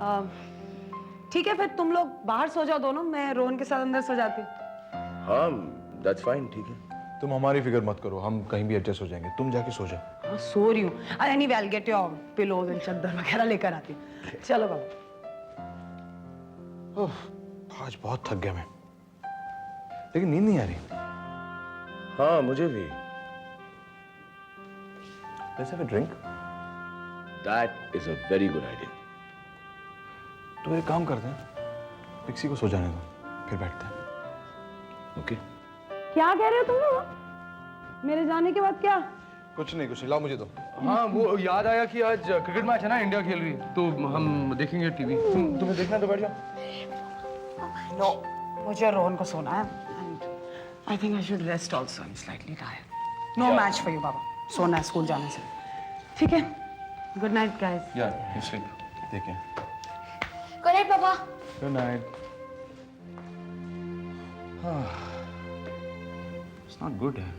ठीक है, फिर तुम लोग बाहर सो जाओ दोनों, मैं रोहन के साथ अंदर सो जाती हूँ। हाँ, दैट्स फाइन, ठीक है। तुम हमारी फिक्र मत करो, हम कहीं भी एडजस्ट हो जाएंगे, तुम जाके सो जाओ। हाँ, सो रही हूँ। Anyway I will get your pillows and चादर वगैरह लेकर आती हूँ। चलो बाबा। आज बहुत थक गया मैं, लेकिन नींद नहीं आ रही। हाँ, मुझे भी। Let's have a drink. That is a very good idea. तो एक काम करते हैं, पिक्सी को सो जाने दो, फिर बैठते हैं। ओके? क्या कह रहे हो तुम लोग? मेरे जाने के बाद क्या? कुछ नहीं, लाओ मुझे दो। हाँ, वो याद आया कि आज क्रिकेट मैच है ना, इंडिया खेल रही है, तो हम देखेंगे टीवी। तुम्हें देखना है तो बैठ जाओ। नो, मुझे रोहन को सोना है। I think I should rest also, I am slightly tired. No match for you बाबा, सोना है स्कूल जाने से। ठीक है, गुड नाइट गाइस। यार, यू स्लीप। देखिए। गुड नाइट पापा। Good night. It's not good है।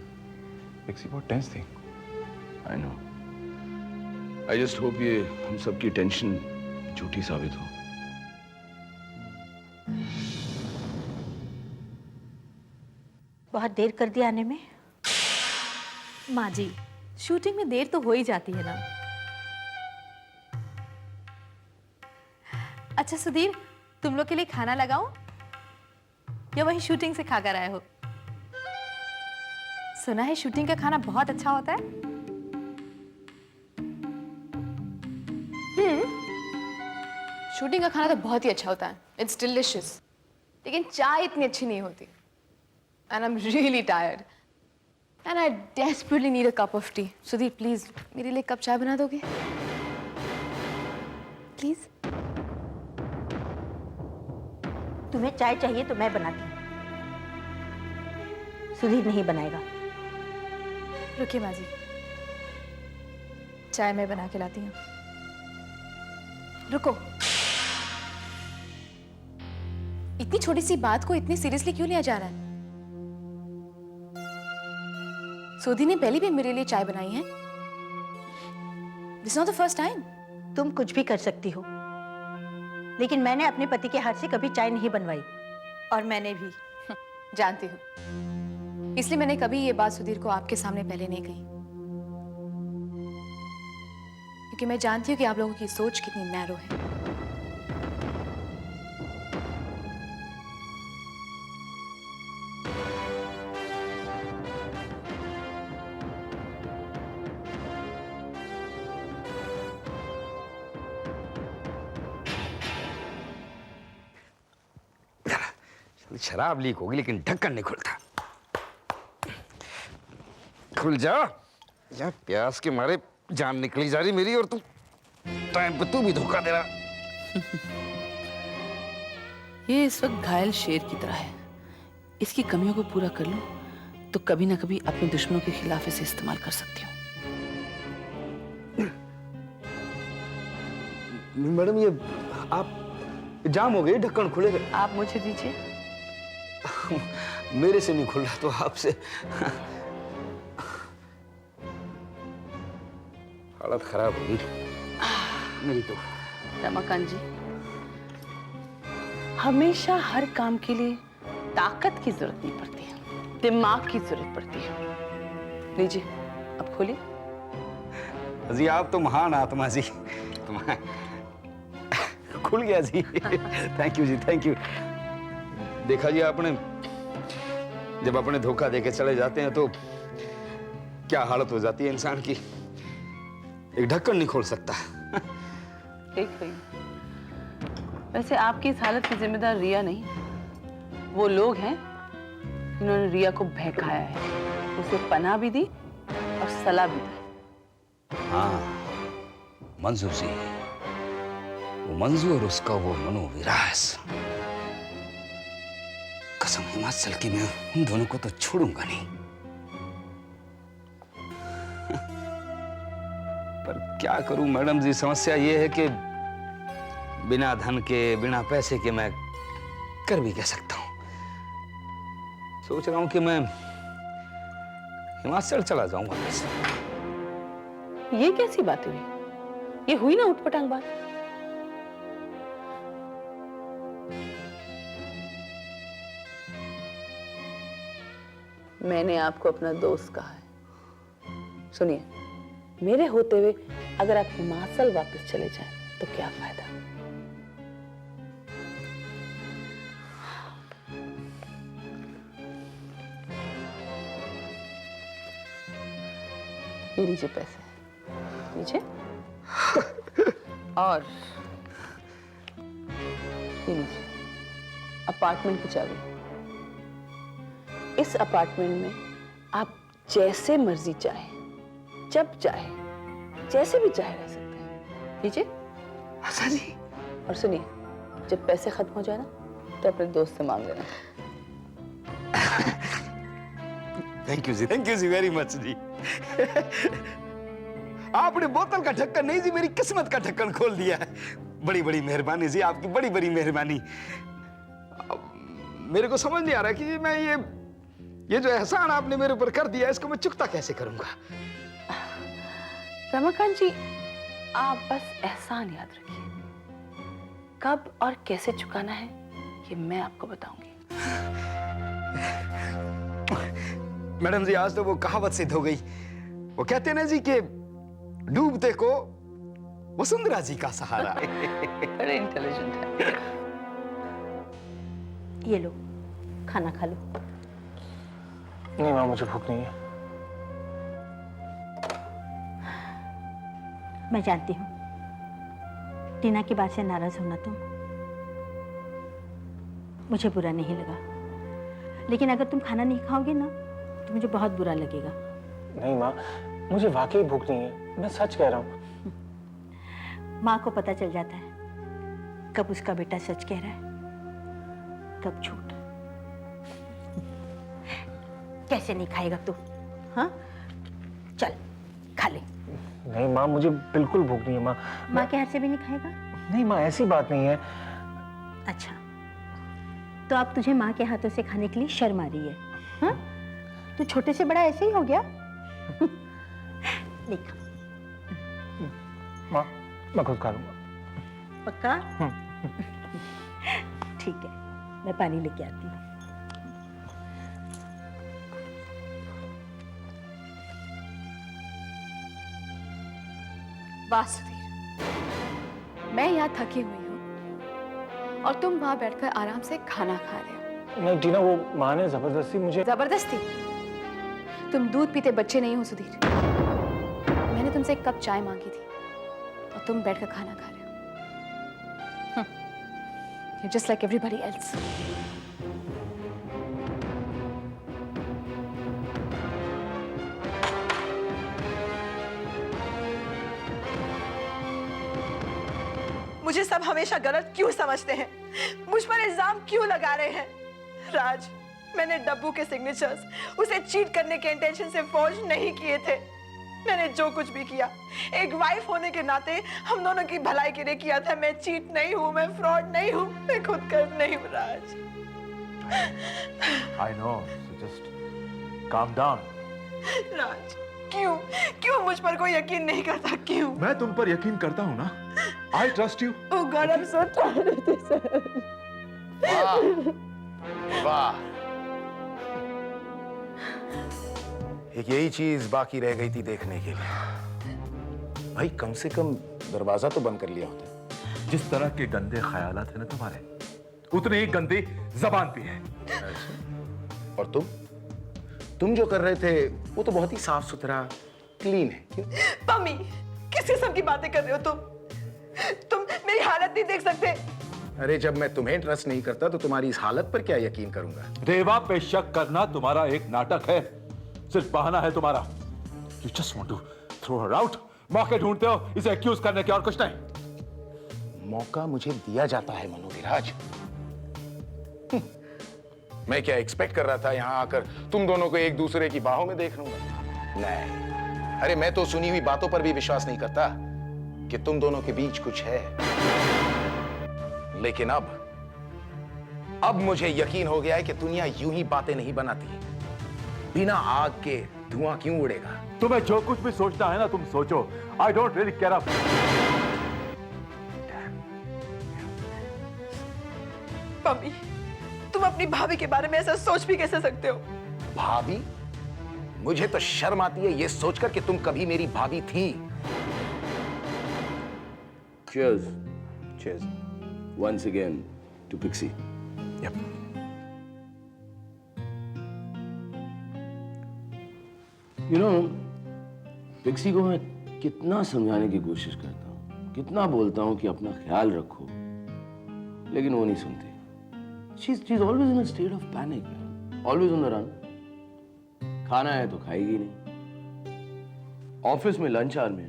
पिक्सी बहुत टेंस थी। I know. I just hope ये हम सबकी टेंशन झूठी साबित हो। बहुत देर कर दिया आने में। माँ जी, शूटिंग में देर तो हो ही जाती है ना। अच्छा सुधीर, तुम लोग के लिए खाना लगाऊं या वही शूटिंग से खाकर आए हो? सुना है शूटिंग का खाना बहुत अच्छा होता है। शूटिंग का खाना तो बहुत ही अच्छा होता है, इट्स डिलिशियस, लेकिन चाय इतनी अच्छी नहीं होती। And I am really tired and I desperately need a cup of T. Sudhir please मेरे लिए कप चाय बना दोगे प्लीज? तुम्हें चाय चाहिए तो मैं बनाती हूँ, सुधीर नहीं बनाएगा। रुकिए माँ जी, चाय मैं बना के लाती हूँ। रुको, इतनी छोटी सी बात को इतनी सीरियसली क्यों लिया जा रहा है? सुधीर ने पहले भी मेरे लिए चाय बनाई है। This not the first time. तुम कुछ भी कर सकती हो, लेकिन मैंने अपने पति के हाथ से कभी चाय नहीं बनवाई। और मैंने भी जानती हूँ, इसलिए मैंने कभी ये बात सुधीर को आपके सामने पहले नहीं कही, क्योंकि मैं जानती हूँ कि आप लोगों की सोच कितनी नैरो है। शराब लीक होगी लेकिन ढक्कन नहीं खुलता। खुल जा। या प्यास के मारे जान निकली जा रही मेरी, और तू टाइम पे तू भी धोखा दे रहा। ये इस वक्त घायल शेर की तरह है, इसकी कमियों को पूरा कर लूं तो कभी ना कभी अपने दुश्मनों के खिलाफ इसे इस्तेमाल कर सकती हूँ। मैडम ये आप जाम हो गए, ढक्कन खुलेगा। आप मुझे दीजिए। मेरे से नहीं खुल रहा तो आपसे। हालत खराब होगी मेरी तो। रमाकांत जी, हमेशा हर काम के लिए ताकत की जरूरत नहीं पड़ती है, दिमाग की जरूरत पड़ती है। लीजिए, अब खोलिए। जी आप तो महान आत्मा जी। खुल गया जी। थैंक यू जी, थैंक यू। देखा जी आपने, जब अपने धोखा देके चले जाते हैं तो क्या हालत हो जाती है इंसान की। एक ढक्कन नहीं खोल सकता। ठीक है। वैसे आपकी इस हालत की जिम्मेदार रिया नहीं, वो लोग हैं जिन्होंने रिया को बहकाया है, उसे पनाह भी दी और सलाह भी दी। हाँ, मंजू जी, वो मंजू और उसका वो मनोविलास। कसम हिमाचल की, मैं उन दोनों को तो छोड़ूंगा नहीं। पर क्या करूं मैडम जी, समस्या ये है कि बिना धन के, बिना पैसे के मैं कर भी क्या सकता हूं। सोच रहा हूं कि मैं हिमाचल चला जाऊंगा। ये कैसी बात हुई? ये हुई ना उठपटांग बात। मैंने आपको अपना दोस्त कहा है। सुनिए, मेरे होते हुए अगर आप हिमाचल वापस चले जाएं तो क्या फायदा। ये लीजिए पैसे, लीजिए। और ये लीजिए अपार्टमेंट की चाबी। इस अपार्टमेंट में आप जैसे मर्जी चाहे, जब चाहे, जैसे भी चाहे रह सकते हैं। लीजिए। अच्छा जी। और सुनिए, जब पैसे खत्म हो जाए ना तो अपने दोस्त से मांग लेना। थैंक यू जी वेरी मच जी। आपने बोतल का ढक्कन नहीं जी, मेरी किस्मत का ढक्कन खोल दिया है। बड़ी बड़ी मेहरबानी जी, आपकी बड़ी बड़ी मेहरबानी। मेरे को समझ नहीं आ रहा कि मैं ये जो एहसान आपने मेरे ऊपर कर दिया, इसको मैं चुकता कैसे करूंगा। रमाकांत जी, आप बस एहसान याद रखिए, कब और कैसे चुकाना है ये मैं आपको बताऊंगी। मैडम जी, आज तो वो कहावत सिद्ध हो गई। वो कहते हैं ना जी कि डूबते को वसुंधरा जी का सहारा। बड़े इंटेलिजेंट है। ये लो, खाना खा लो। नहीं माँ, मुझे भूख नहीं है। मैं जानती हूँ टीना की बात से नाराज होना तुम, मुझे बुरा नहीं लगा, लेकिन अगर तुम खाना नहीं खाओगे ना तो मुझे बहुत बुरा लगेगा। नहीं माँ, मुझे वाकई भूख नहीं है, मैं सच कह रहा हूँ। माँ को पता चल जाता है कब उसका बेटा सच कह रहा है, कब झूठ। कैसे नहीं खाएगा तू? हाँ, चल खा ले। नहीं माँ, मुझे बिल्कुल भूख नहीं है माँ। माँ के हाथ से भी नहीं खाएगा? नहीं माँ, ऐसी बात नहीं है। अच्छा, तो अब तुझे माँ के हाथों से खाने के लिए शर्म आ रही है? हाँ, तू छोटे से बड़ा ऐसे ही हो गया। नहीं खा। माँ, मैं खुद खा लूंगा। पक्का? ठीक है, मैं पानी लेके आती हूँ। वाह सुधीर, मैं यहाँ थकी हुई हूँ और तुम वहां बैठकर आराम से खाना खा रहे हो। नहीं टीना, वो माँ ने जबरदस्ती मुझे। जबरदस्ती? तुम दूध पीते बच्चे नहीं हो सुधीर। मैंने तुमसे एक कप चाय मांगी थी और तुम बैठकर खाना खा रहे हो। You're just like everybody else. मुझे सब हमेशा गलत क्यों समझते हैं? मुझ पर इल्जाम क्यों लगा रहे हैं? राज, मैंने डब्बू के सिग्नेचर्स उसे चीट करने के इंटेंशन से फॉर्ज नहीं किए थे। मैंने जो कुछ भी किया एक वाइफ होने के नाते हम दोनों की भलाई के लिए किया था। मैं चीट नहीं हूँ, मैं फ्रॉड नहीं हूँ, मैं खुद कर नहीं हूँ राज। I know, so just calm down. राज, क्यों क्यों मुझ पर कोई यकीन नहीं करता? क्यों? मैं तुम पर यकीन करता हूँ ना। I trust you. Oh God, I'm so tired of this. वाह, एक यही चीज बाकी रह गई थी देखने के लिए। भाई कम से कम दरवाजा तो बंद कर लिया होता। जिस तरह के गंदे ख्यालात हैं ना तुम्हारे, उतने ही गंदी जबान भी है। और तुम जो कर रहे थे वो तो बहुत ही साफ सुथरा क्लीन है। क्यों? पम्मी, किस किस्म की बातें कर रहे हो तुम मेरी हालत नहीं देख सकते? अरे जब मैं तुम्हें ट्रस्ट नहीं करता तो तुम्हारी इस हालत पर क्या यकीन करूंगा? देवा पे शक करना तुम्हारा एक नाटक है, सिर्फ बहाना है तुम्हारा। You just want to throw her out. मौके ढूंढते हो इसे एक्यूज करने के, और कुछ नहीं। मौका मुझे दिया जाता है मनोविराज। मैं क्या एक्सपेक्ट कर रहा था यहां आकर तुम दोनों को एक दूसरे की बाहों में देख लूंगा? नहीं, अरे मैं तो सुनी हुई बातों पर भी विश्वास नहीं करता कि तुम दोनों के बीच कुछ है। लेकिन अब मुझे यकीन हो गया है कि दुनिया यूं ही बातें नहीं बनाती। बिना आग के धुआं क्यों उड़ेगा? तुम्हें जो कुछ भी सोचना है ना तुम सोचो। I don't really care about... Pammi, तुम अपनी भाभी के बारे में ऐसा सोच भी कैसे सकते हो? भाभी? मुझे तो शर्म आती है ये सोचकर कि तुम कभी मेरी भाभी थी। Cheers. Cheers. Once again to Pixie. Yep. You know, Pixie को मैं कितना समझाने की कोशिश करता हूँ, कितना बोलता हूँ कि अपना ख्याल रखो, लेकिन वो नहीं सुनती। She's always in a state of panic, always on the run. खाना है तो खाएगी नहीं। ऑफिस में लंच आवर में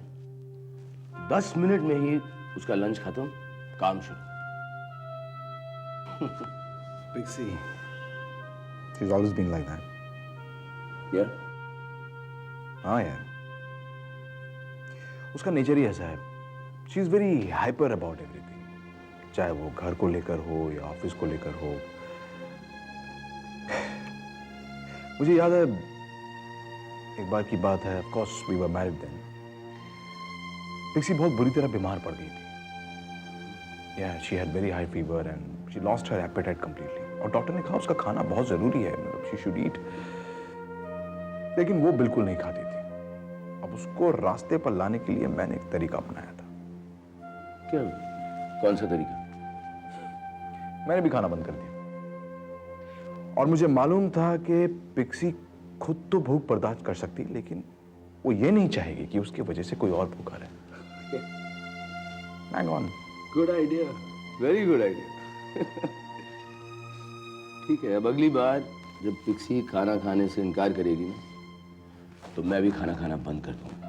10 मिनट में ही उसका लंच खत्म, काम शुरू। Pixie, she's always been like that. Yeah? हाँ यार, उसका नेचर ही ऐसा है। She is very hyper about everything, चाहे वो घर को लेकर हो या ऑफिस को लेकर हो। मुझे याद है एक बार की बात है, of course we were married then. Pixie बहुत बुरी तरह बीमार पड़ गई थी। Yeah, she had very high fever and she lost her appetite completely. और डॉक्टर ने कहा उसका खाना बहुत जरूरी है, मतलब she should eat. लेकिन वो बिल्कुल नहीं खाती थी। अब उसको रास्ते पर लाने के लिए मैंने एक तरीका अपनाया था। क्या? कौन सा तरीका? मैंने भी खाना बंद कर दिया। और मुझे मालूम था कि पिक्सी खुद तो भूख बर्दाश्त कर सकती, लेकिन वो ये नहीं चाहेगी कि उसकी वजह से कोई और भूखा रहे। Hang on. Good idea, very good idea. ठीक है, अब अगली बार जब पिक्सी खाना खाने से इनकार करेगी ना, तो मैं भी खाना खाना बंद कर दूंगा।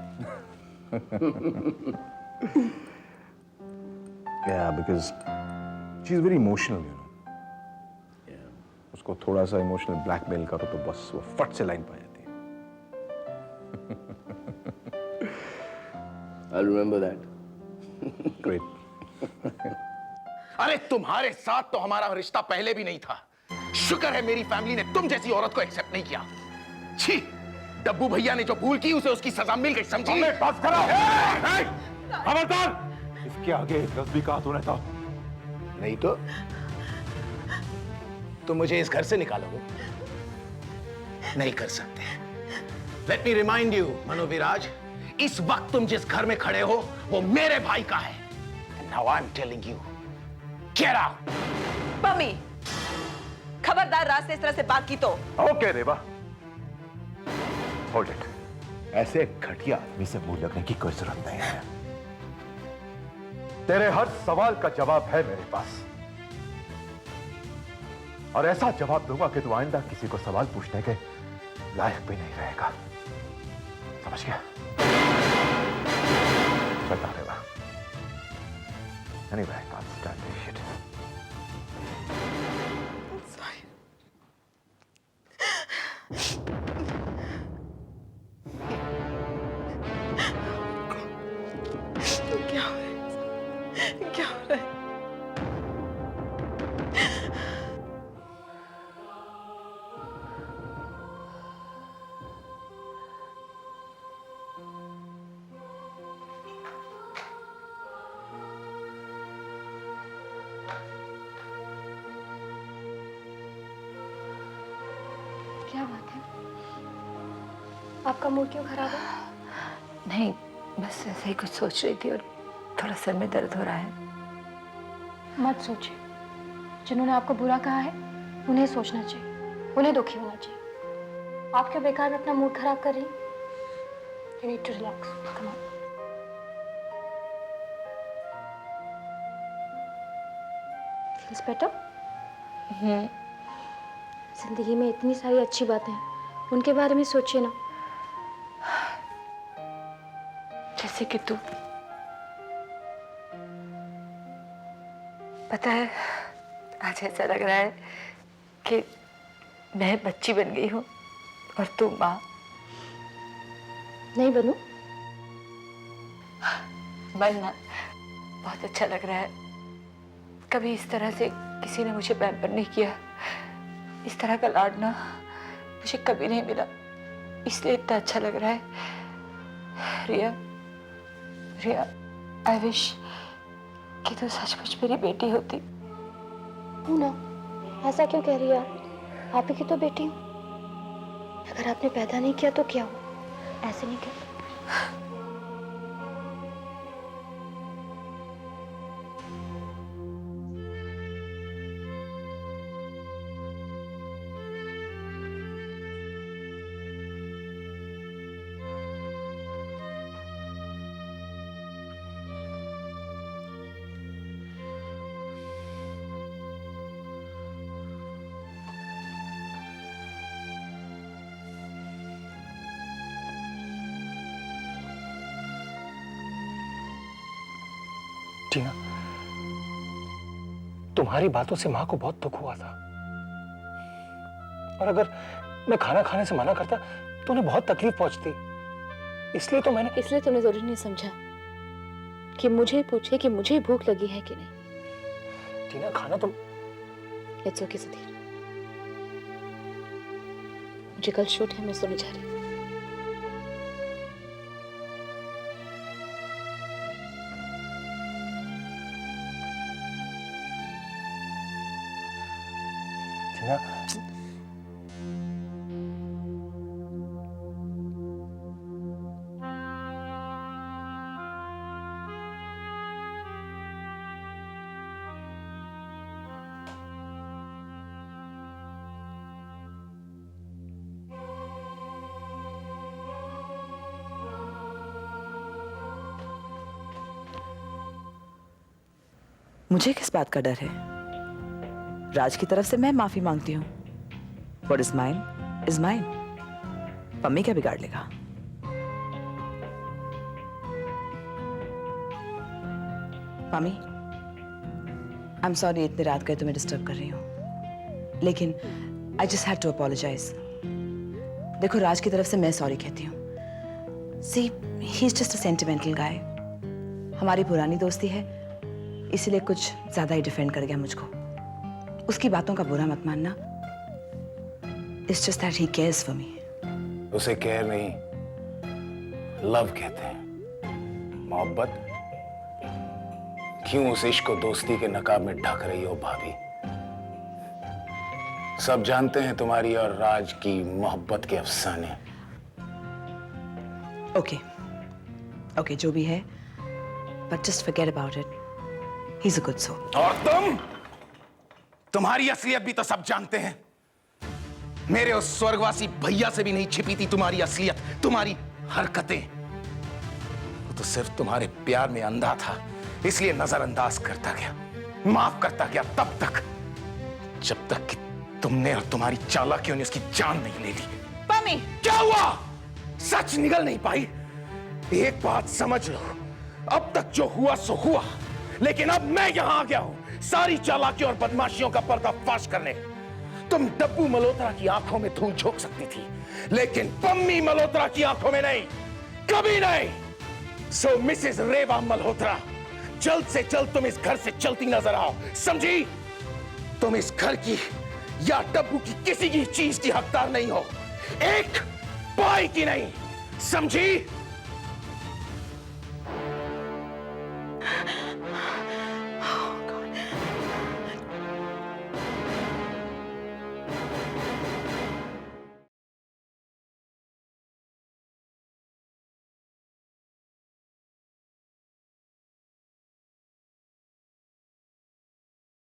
Yeah, because she is very emotional, you know. Yeah. उसको थोड़ा सा इमोशनल ब्लैकमेल करो तो बस वो फट से लाइन पा जाती है। I'll remember that. Great. अरे तुम्हारे साथ तो हमारा रिश्ता पहले भी नहीं था। शुक्र है मेरी फैमिली ने तुम जैसी औरत को एक्सेप्ट नहीं किया। छी, डब्बू भैया ने जो भूल की उसे उसकी सजा मिल गई, समझी? बस करो। खबरदार! इसके आगे लफ्ज़ भी कहा तूने तो। नहीं तो तुम मुझे इस घर से निकालोगे? नहीं कर सकते। लेट मी रिमाइंड यू, मनोविराज, इस वक्त तुम जिस घर में खड़े हो वो मेरे भाई का है। Now I'm telling you, get out! Mummy, खबरदार राज से इस तरह से बात की तो। Okay Reba, hold it. ऐसे घटिया आदमी से मुंह लगने की कोई जरूरत नहीं है। तेरे हर सवाल का जवाब है मेरे पास, और ऐसा जवाब दूंगा कि तू आइंदा किसी को सवाल पूछने के लायक भी नहीं रहेगा। समझ गया? चलता रेबा। Anyway, I can't stand this shit. क्या हो रहा है? क्या हो रहा है? क्या बात है? आपका मूड क्यों खराब है? नहीं, बस ऐसे ही कुछ सोच रही थी और थोड़ा सर में दर्द हो रहा है। मत सोचिए। जिन्होंने आपको बुरा कहा है उन्हें सोचना चाहिए, उन्हें दुखी होना चाहिए। आप क्यों बेकार में अपना मूड खराब कर रही? You need to relax. Come on. Feels better? जिंदगी में इतनी सारी अच्छी बातें हैं, उनके बारे में सोचिए ना। जैसे कि तू। पता है, आज ऐसा लग रहा है कि मैं बच्ची बन गई हूँ और तू माँ। नहीं बनूं? बनना बहुत अच्छा लग रहा है। कभी इस तरह से किसी ने मुझे पैम्पर नहीं किया, इस तरह का लाडना मुझे कभी नहीं मिला, इसलिए इतना अच्छा लग रहा है। रिया, रिया, आई विश कि तू सचमुच मेरी बेटी होती। हूँ ना, ऐसा क्यों कह रही है आप? ही की तो बेटी हूँ। अगर आपने पैदा नहीं किया तो क्या हुआ? ऐसे नहीं कहते। टीना, तुम्हारी बातों से मां को बहुत दुख हुआ था, और अगर मैं खाना खाने से मना करता तो उन्हें बहुत तकलीफ पहुंचती। इसलिए तुमने जरूरी नहीं समझा कि मुझे पूछे कि मुझे भूख लगी है कि नहीं। टीना, खाना तुम। इट्स ओके सुधीर, मुझे कल शूट है, मैं सोने जा रही हूँ। टीना, मुझे किस बात का डर है? राज की तरफ से मैं माफी मांगती हूँ। What is mine is mine. Pammi क्या बिगाड़ लेगा? मम्मी, I'm sorry इतनी रात गए तुम्हें डिस्टर्ब कर रही हूँ, लेकिन I just had to apologize. देखो, राज की तरफ से मैं सॉरी कहती हूँ। See, he's just a sentimental guy. हमारी पुरानी दोस्ती है, इसीलिए कुछ ज्यादा ही डिफेंड कर गया मुझको। उसकी बातों का बुरा मत मानना। It's just that he cares for me. उसे केयर नहीं, लव कहते हैं, मोहब्बत। क्यों उस इश्क को दोस्ती के नकाब में ढक रही हो भाभी? सब जानते हैं तुम्हारी और राज की मोहब्बत के अफसाने। ओके, जो भी है, but just forget about it. He's a good soul. और तुम्हारी असलियत भी तो सब जानते हैं। मेरे उस स्वर्गवासी भैया से भी नहीं छिपी थी तुम्हारी असलियत, तुम्हारी हरकतें। वो तो सिर्फ तुम्हारे प्यार में अंधा था, इसलिए नजरअंदाज करता गया, माफ करता गया तब तक, जब तक कि तुमने और तुम्हारी चालाकियों ने उसकी जान नहीं ले ली। पम्मी, क्या हुआ? सच निकल नहीं पाई? एक बात समझ लो, अब तक जो हुआ सो हुआ, लेकिन अब मैं यहां आ गया हूं सारी चालाकियों और बदमाशियों का पर्दाफाश करने। तुम डब्बू मल्होत्रा की आंखों में धूल झोंक सकती थी, लेकिन पम्मी मल्होत्रा की आंखों में नहीं, कभी नहीं। सो मिसेस रेवा मल्होत्रा, जल्द से जल्द तुम इस घर से चलती नजर आओ, समझी? तुम इस घर की या डब्बू की किसी की चीज की हकदार नहीं हो, एक पाई की नहीं, समझी?